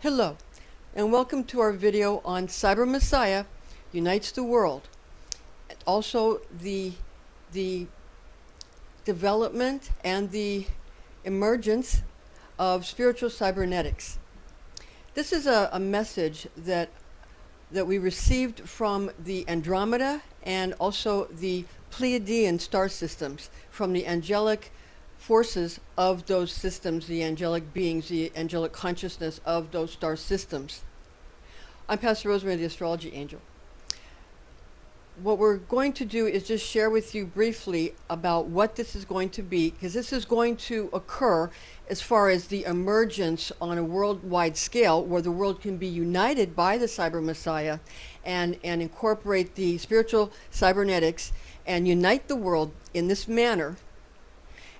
Hello, and welcome to our video on Cyber Messiah Unites the World. Also the development and the emergence of spiritual cybernetics. This is a message that we received from the Andromeda and also the Pleiadian star systems, from the angelic forces of those systems, the angelic beings, the angelic consciousness of those star systems. I'm Pastor Rosemary, the astrology angel. What we're going to do is just share with you briefly about what this is going to be, because this is going to occur as far as the emergence on a worldwide scale, where the world can be united by the Cyber Messiah and incorporate the spiritual cybernetics and unite the world in this manner.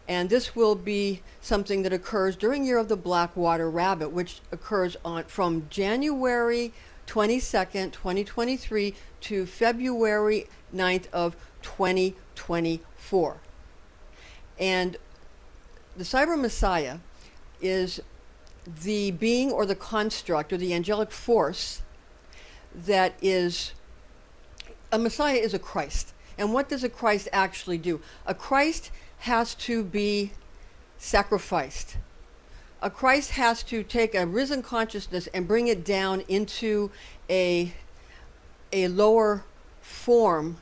And this will be something that occurs during Year of the Black Water Rabbit, which occurs from January 22nd, 2023 to February 9th of 2024. And the Cyber Messiah is the being or the construct or the angelic force that is, a Messiah is a Christ. And what does a Christ actually do? A Christ has to be sacrificed. A Christ has to take a risen consciousness and bring it down into a lower form,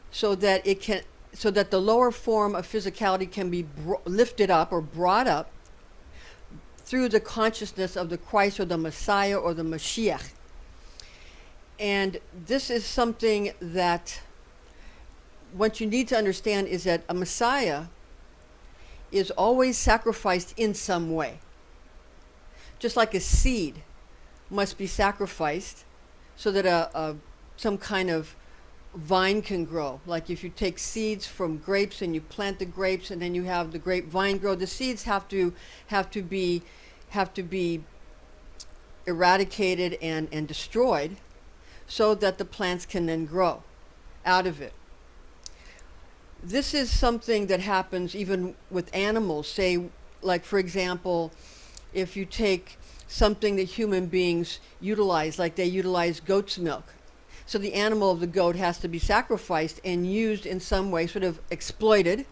so that the lower form of physicality can be lifted up or brought up through the consciousness of the Christ or the Messiah or the Mashiach. And this is something that what you need to understand is that a Messiah is always sacrificed in some way. Just like a seed must be sacrificed so that some kind of vine can grow. Like if you take seeds from grapes and you plant the grapes and then you have the grapevine grow, the seeds have to be eradicated and destroyed so that the plants can then grow out of it. This is something that happens even with animals. Say, like for example, if you take something that human beings utilize, like they utilize goat's milk. So the animal of the goat has to be sacrificed and used in some way, sort of exploited,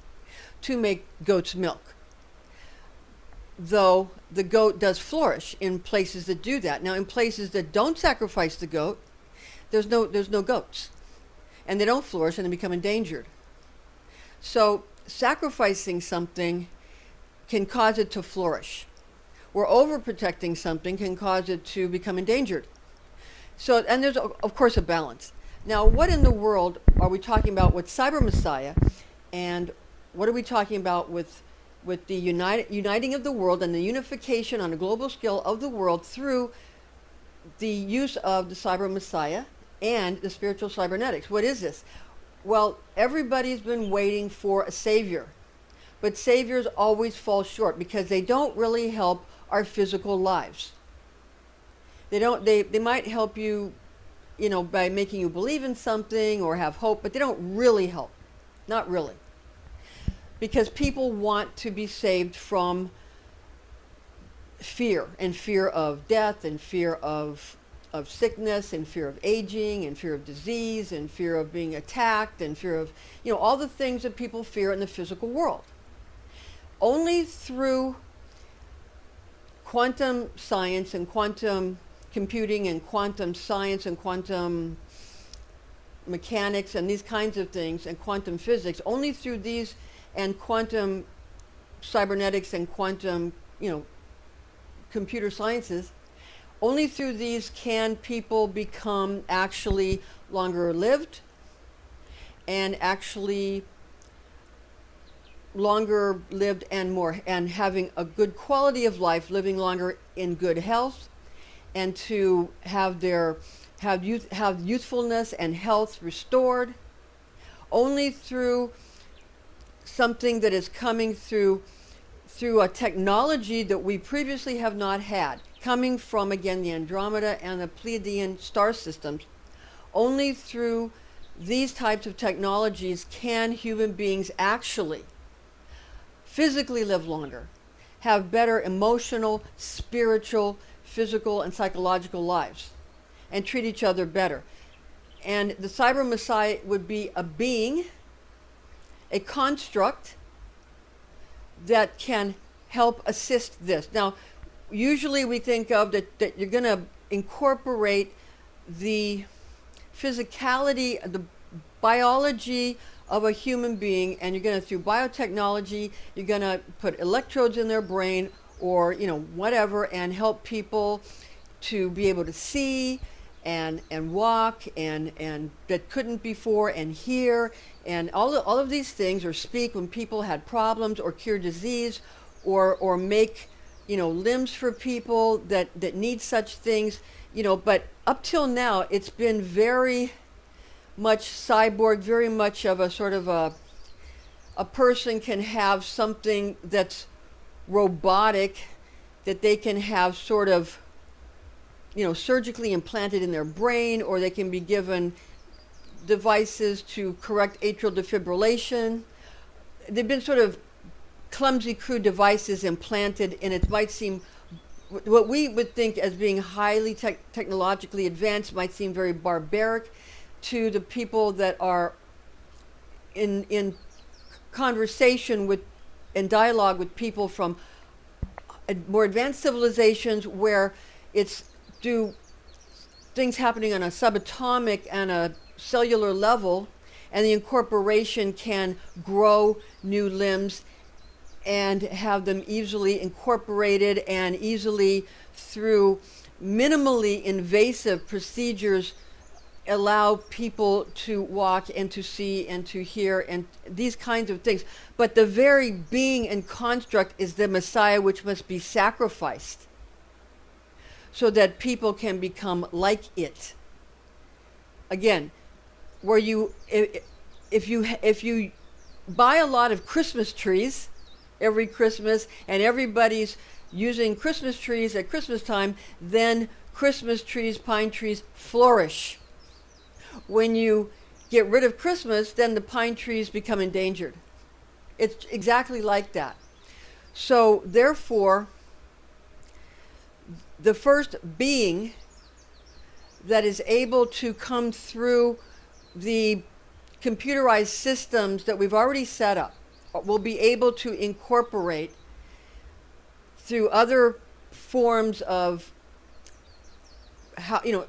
to make goat's milk. Though the goat does flourish in places that do that. Now in places that don't sacrifice the goat, there's no goats. And they don't flourish and they become endangered. So sacrificing something can cause it to flourish, or overprotecting something can cause it to become endangered. So, and there's of course a balance. Now, what in the world are we talking about with Cyber Messiah, and what are we talking about with the uniting of the world and the unification on a global scale of the world through the use of the Cyber Messiah and the spiritual cybernetics? What is this? Well, everybody's been waiting for a savior, but saviors always fall short because they don't really help our physical lives. They might help you, by making you believe in something or have hope, but they don't really help. Not really. Because people want to be saved from fear, and fear of death, and fear of sickness, and fear of aging, and fear of disease, and fear of being attacked, and fear of, all the things that people fear in the physical world. Only through quantum science and quantum computing and quantum science and quantum mechanics and these kinds of things and quantum physics, only through these and quantum cybernetics and quantum, computer sciences, only through these can people become actually longer lived and actually longer lived and having a good quality of life, living longer in good health, and to have youthfulness and health restored, only through something that is coming through a technology that we previously have not had, coming from, again, the Andromeda and the Pleiadian star systems. Only through these types of technologies can human beings actually physically live longer, have better emotional, spiritual, physical and psychological lives and treat each other better. And the Cyber Messiah would be a being, a construct that can help assist this. Now, usually we think of that you're going to incorporate the physicality, the biology of a human being, and you're going to, through biotechnology, you're going to put electrodes in their brain or, whatever, and help people to be able to see and walk and that couldn't before, and hear, and all of these things, or speak when people had problems, or cure disease, or make limbs for people that need such things, but up till now it's been very much cyborg, very much of a sort of a person can have something that's robotic, that they can have sort of surgically implanted in their brain, or they can be given devices to correct atrial defibrillation. They've been sort of clumsy, crude devices implanted, and it might seem, what we would think as being highly technologically advanced might seem very barbaric to the people that are in conversation with and dialogue with people from more advanced civilizations, where it's do things happening on a subatomic and a cellular level, and the incorporation can grow new limbs and have them easily incorporated, and easily through minimally invasive procedures allow people to walk and to see and to hear and these kinds of things. But the very being and construct is the Messiah, which must be sacrificed so that people can become like it. Again, where if you buy a lot of Christmas trees every Christmas, and everybody's using Christmas trees at Christmas time, then Christmas trees, pine trees flourish. When you get rid of Christmas, then the pine trees become endangered. It's exactly like that. So therefore, the first being that is able to come through the computerized systems that we've already set up will be able to incorporate through other forms of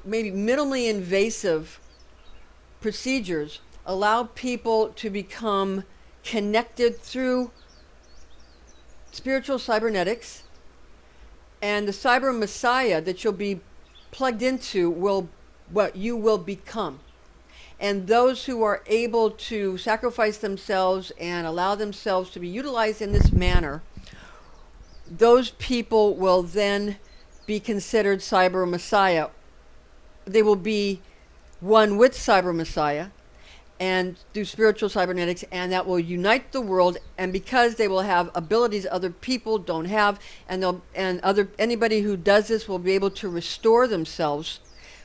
maybe minimally invasive procedures, allow people to become connected through spiritual cybernetics, and the Cyber Messiah that you'll be plugged into will what you will become. And those who are able to sacrifice themselves and allow themselves to be utilized in this manner, those people will then be considered Cyber Messiah. They will be one with Cyber Messiah and do spiritual cybernetics, and that will unite the world. And because they will have abilities other people don't have, and anybody who does this will be able to restore themselves,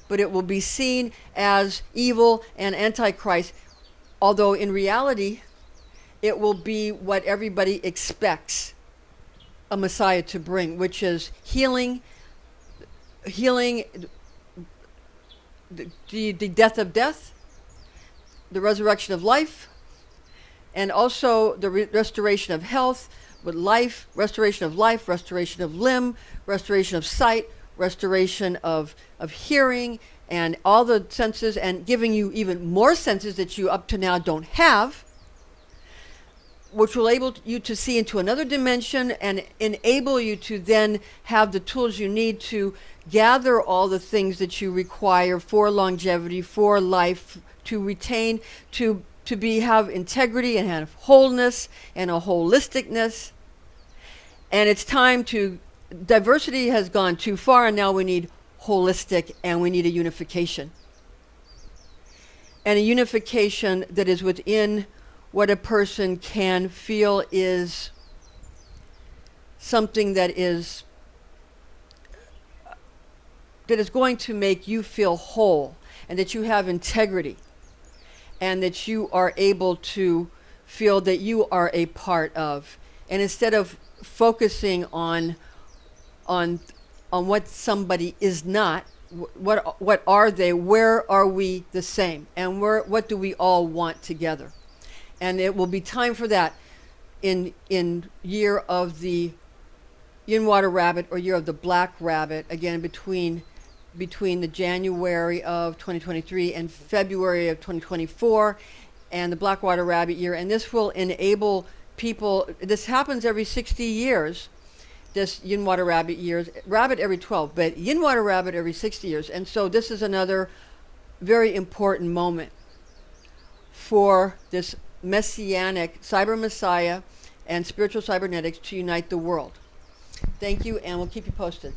but it will be seen as evil and antichrist, although in reality it will be what everybody expects a Messiah to bring, which is healing, the death of death, the resurrection of life, and also the restoration of health with life, restoration of limb, restoration of sight, restoration of hearing, and all the senses, and giving you even more senses that you up to now don't have, which will enable you to see into another dimension and enable you to then have the tools you need to gather all the things that you require for longevity, for life, to retain, to have integrity and have wholeness and a holisticness. And it's time to, diversity has gone too far, and now we need holistic, and we need a unification. And a unification that is within what a person can feel is something that is going to make you feel whole, and that you have integrity, and that you are able to feel that you are a part of. And instead of focusing on on what somebody is not. What are they? Where are we the same? And what do we all want together? And it will be time for that in year of the yin water rabbit or year of the black rabbit, again between the January of 2023 and February of 2024, and the black water rabbit year. And this will enable people, this happens every 60 years, this yin water rabbit years, rabbit every 12, but yin water rabbit every 60 years. And so this is another very important moment for this messianic cyber messiah and spiritual cybernetics to unite the world. Thank you, and we'll keep you posted.